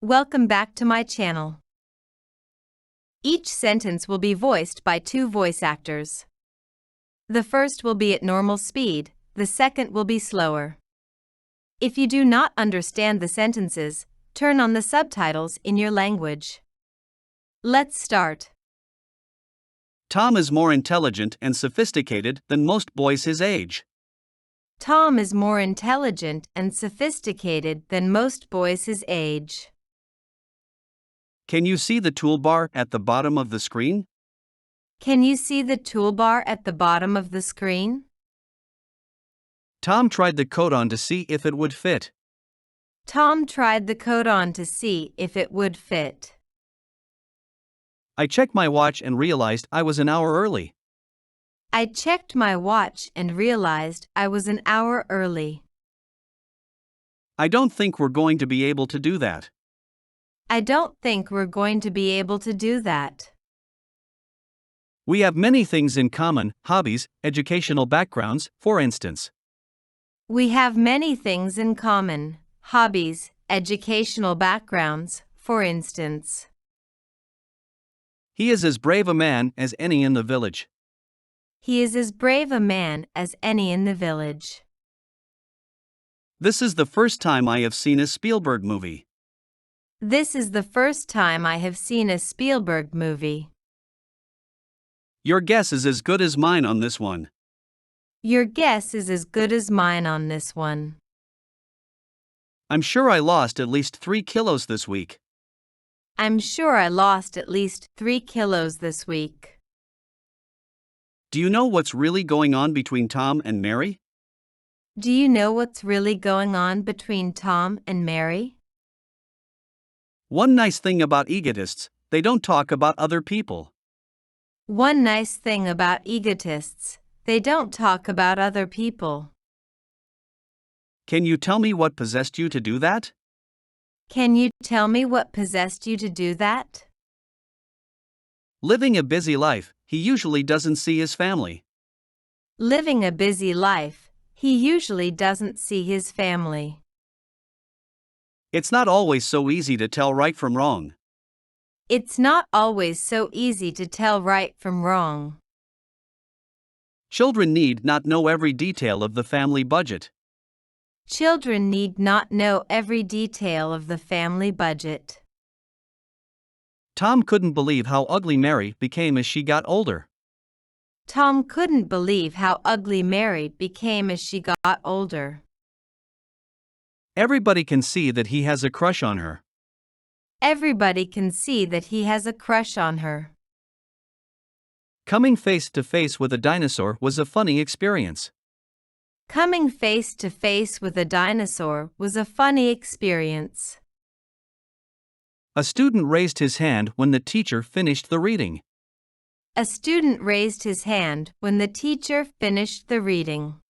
Welcome back to my channel. Each sentence will be voiced by two voice actors. The first will be at normal speed, the second will be slower. If you do not understand the sentences, turn on the subtitles in your language. Let's start. Tom is more intelligent and sophisticated than most boys his age. Tom is more intelligent and sophisticated than most boys his age. Can you see the toolbar at the bottom of the screen? Can you see the toolbar at the bottom of the screen? Tom tried the coat on to see if it would fit. Tom tried the coat on to see if it would fit. I checked my watch and realized I was an hour early. I checked my watch and realized I was an hour early. I don't think we're going to be able to do that. I don't think we're going to be able to do that. We have many things in common, hobbies, educational backgrounds, for instance. We have many things in common, hobbies, educational backgrounds, for instance. He is as brave a man as any in the village. He is as brave a man as any in the village. This is the first time I have seen a Spielberg movie. This is the first time I have seen a Spielberg movie. Your guess is as good as mine on this one. Your guess is as good as mine on this one. I'm sure I lost at least 3 kilos this week. I'm sure I lost at least 3 kilos this week. Do you know what's really going on between Tom and Mary? Do you know what's really going on between Tom and Mary? One nice thing about egotists, they don't talk about other people. One nice thing about egotists, they don't talk about other people. Can you tell me what possessed you to do that? Can you tell me what possessed you to do that? Living a busy life, he usually doesn't see his family. Living a busy life, he usually doesn't see his family. It's not always so easy to tell right from wrong. It's not always so easy to tell right from wrong. Children need not know every detail of the family budget. Children need not know every detail of the family budget. Tom couldn't believe how ugly Mary became as she got older. Tom couldn't believe how ugly Mary became as she got older. Everybody can see that he has a crush on her. Everybody can see that he has a crush on her. Coming face to face with a dinosaur was a funny experience. Coming face to face with a dinosaur was a funny experience. A student raised his hand when the teacher finished the reading. A student raised his hand when the teacher finished the reading.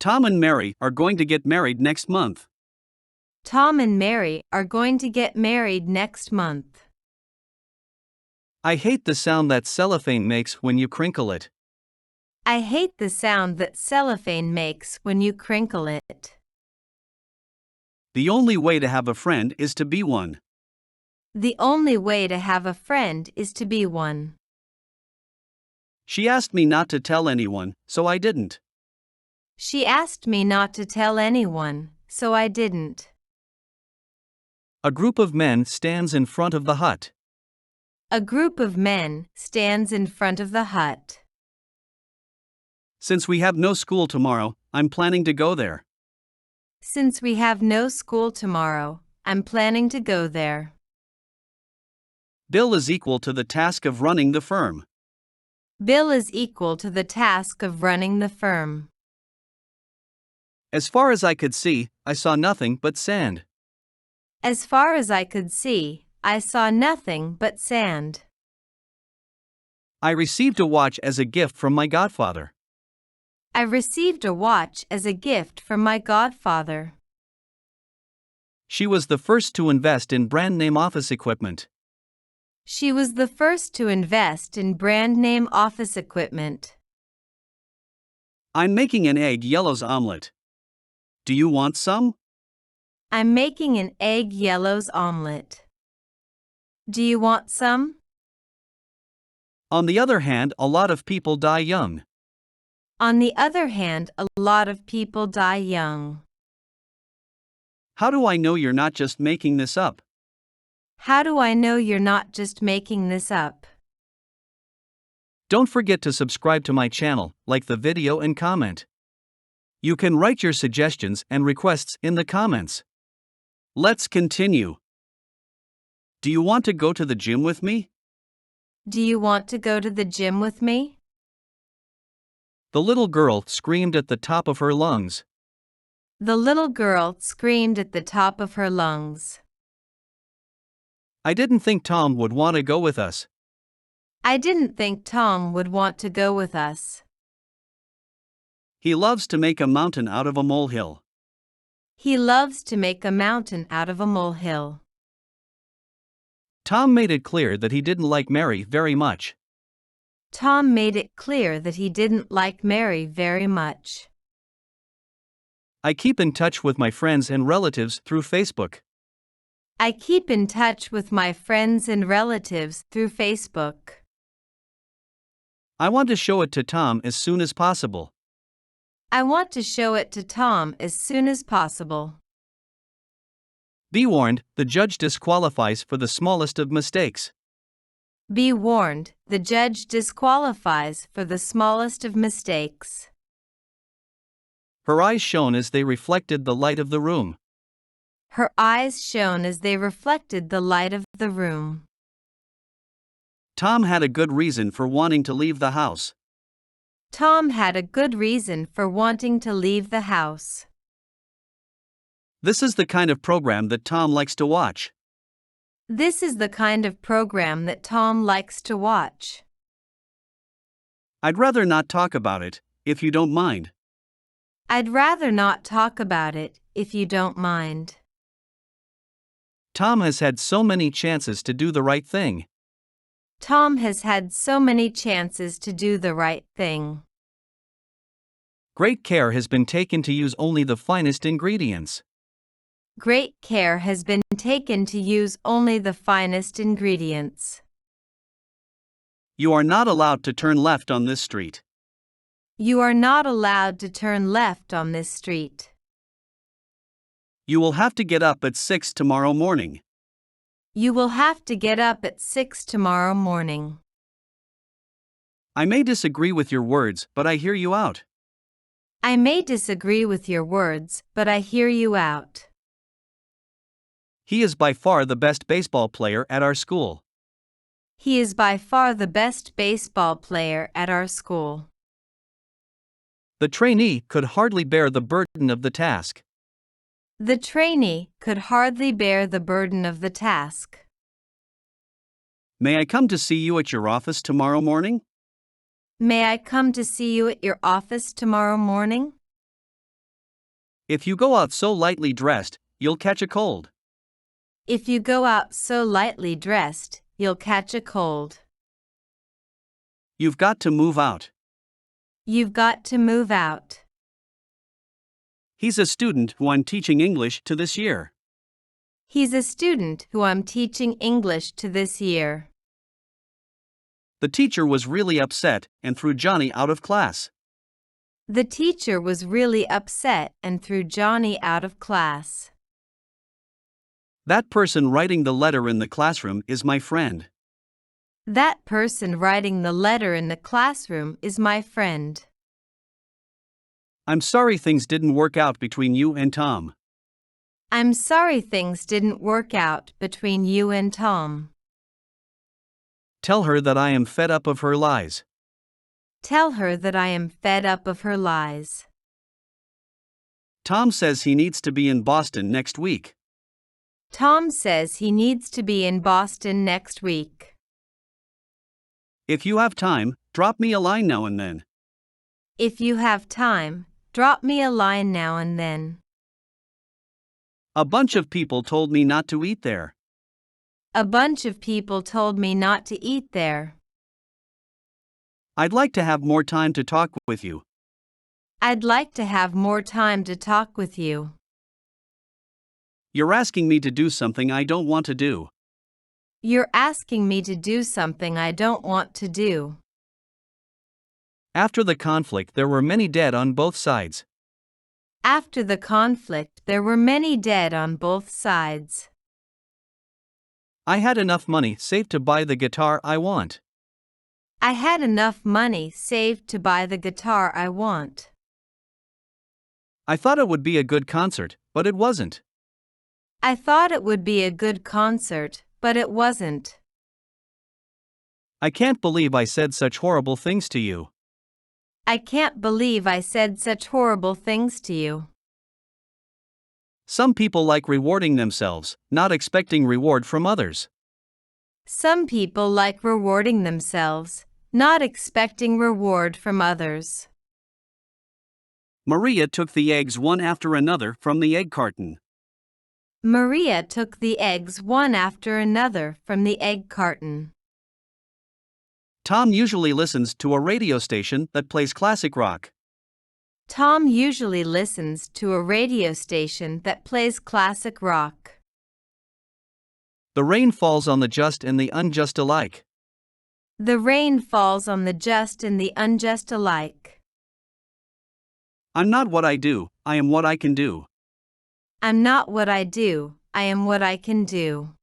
Tom and Mary are going to get married next month. Tom and Mary are going to get married next month. I hate the sound that cellophane makes when you crinkle it. I hate the sound that cellophane makes when you crinkle it. The only way to have a friend is to be one. The only way to have a friend is to be one. She asked me not to tell anyone, so I didn't. She asked me not to tell anyone, so I didn't. A group of men stands in front of the hut. A group of men stands in front of the hut. Since we have no school tomorrow, I'm planning to go there. Since we have no school tomorrow, I'm planning to go there. Bill is equal to the task of running the firm. Bill is equal to the task of running the firm. As far as I could see, I saw nothing but sand. As far as I could see, I saw nothing but sand. I received a watch as a gift from my godfather. I received a watch as a gift from my godfather. She was the first to invest in brand name office equipment. She was the first to invest in brand name office equipment. I'm making an egg yellows omelet. Do you want some? I'm making an egg yellows omelet. Do you want some? On the other hand, a lot of people die young. On the other hand, a lot of people die young. How do I know you're not just making this up? How do I know you're not just making this up? Don't forget to subscribe to my channel, like the video and comment. You can write your suggestions and requests in the comments. Let's continue. Do you want to go to the gym with me? Do you want to go to the gym with me? The little girl screamed at the top of her lungs. The little girl screamed at the top of her lungs. I didn't think Tom would want to go with us. I didn't think Tom would want to go with us. He loves to make a mountain out of a molehill. He loves to make a mountain out of a molehill. Tom made it clear that he didn't like Mary very much. Tom made it clear that he didn't like Mary very much. I keep in touch with my friends and relatives through Facebook. I keep in touch with my friends and relatives through Facebook. I want to show it to Tom as soon as possible. I want to show it to Tom as soon as possible. Be warned, the judge disqualifies for the smallest of mistakes. Be warned, the judge disqualifies for the smallest of mistakes. Her eyes shone as they reflected the light of the room. Her eyes shone as they reflected the light of the room. Tom had a good reason for wanting to leave the house. Tom had a good reason for wanting to leave the house. This is the kind of program that Tom likes to watch. This is the kind of program that Tom likes to watch. I'd rather not talk about it, if you don't mind. I'd rather not talk about it, if you don't mind. Tom has had so many chances to do the right thing. Tom has had so many chances to do the right thing. Great care has been taken to use only the finest ingredients. Great care has been taken to use only the finest ingredients. You are not allowed to turn left on this street. You are not allowed to turn left on this street. You will have to get up at 6 tomorrow morning. You will have to get up at 6 tomorrow morning. I may disagree with your words, but I hear you out. I may disagree with your words, but I hear you out. He is by far the best baseball player at our school. He is by far the best baseball player at our school. The trainee could hardly bear the burden of the task. The trainee could hardly bear the burden of the task. May I come to see you at your office tomorrow morning? May I come to see you at your office tomorrow morning? If you go out so lightly dressed, you'll catch a cold. If you go out so lightly dressed, you'll catch a cold. You've got to move out. You've got to move out. He's a student who I'm teaching English to this year. He's a student who I'm teaching English to this year. The teacher was really upset and threw Johnny out of class. The teacher was really upset and threw Johnny out of class. That person writing the letter in the classroom is my friend. That person writing the letter in the classroom is my friend. I'm sorry things didn't work out between you and Tom. I'm sorry things didn't work out between you and Tom. Tell her that I am fed up of her lies. Tell her that I am fed up of her lies. Tom says he needs to be in Boston next week. Tom says he needs to be in Boston next week. If you have time, drop me a line now and then. If you have time, drop me a line now and then. A bunch of people told me not to eat there. A bunch of people told me not to eat there. I'd like to have more time to talk with you. I'd like to have more time to talk with you. You're asking me to do something I don't want to do. You're asking me to do something I don't want to do. After the conflict, there were many dead on both sides. After the conflict, there were many dead on both sides. I had enough money saved to buy the guitar I want. I had enough money saved to buy the guitar I want. I thought it would be a good concert, but it wasn't. I thought it would be a good concert, but it wasn't. I can't believe I said such horrible things to you. I can't believe I said such horrible things to you. Some people like rewarding themselves, not expecting reward from others. Some people like rewarding themselves, not expecting reward from others. Maria took the eggs one after another from the egg carton. Maria took the eggs one after another from the egg carton. Tom usually listens to a radio station that plays classic rock. Tom usually listens to a radio station that plays classic rock. The rain falls on the just and the unjust alike. The rain falls on the just and the unjust alike. I'm not what I do, I am what I can do. I'm not what I do, I am what I can do.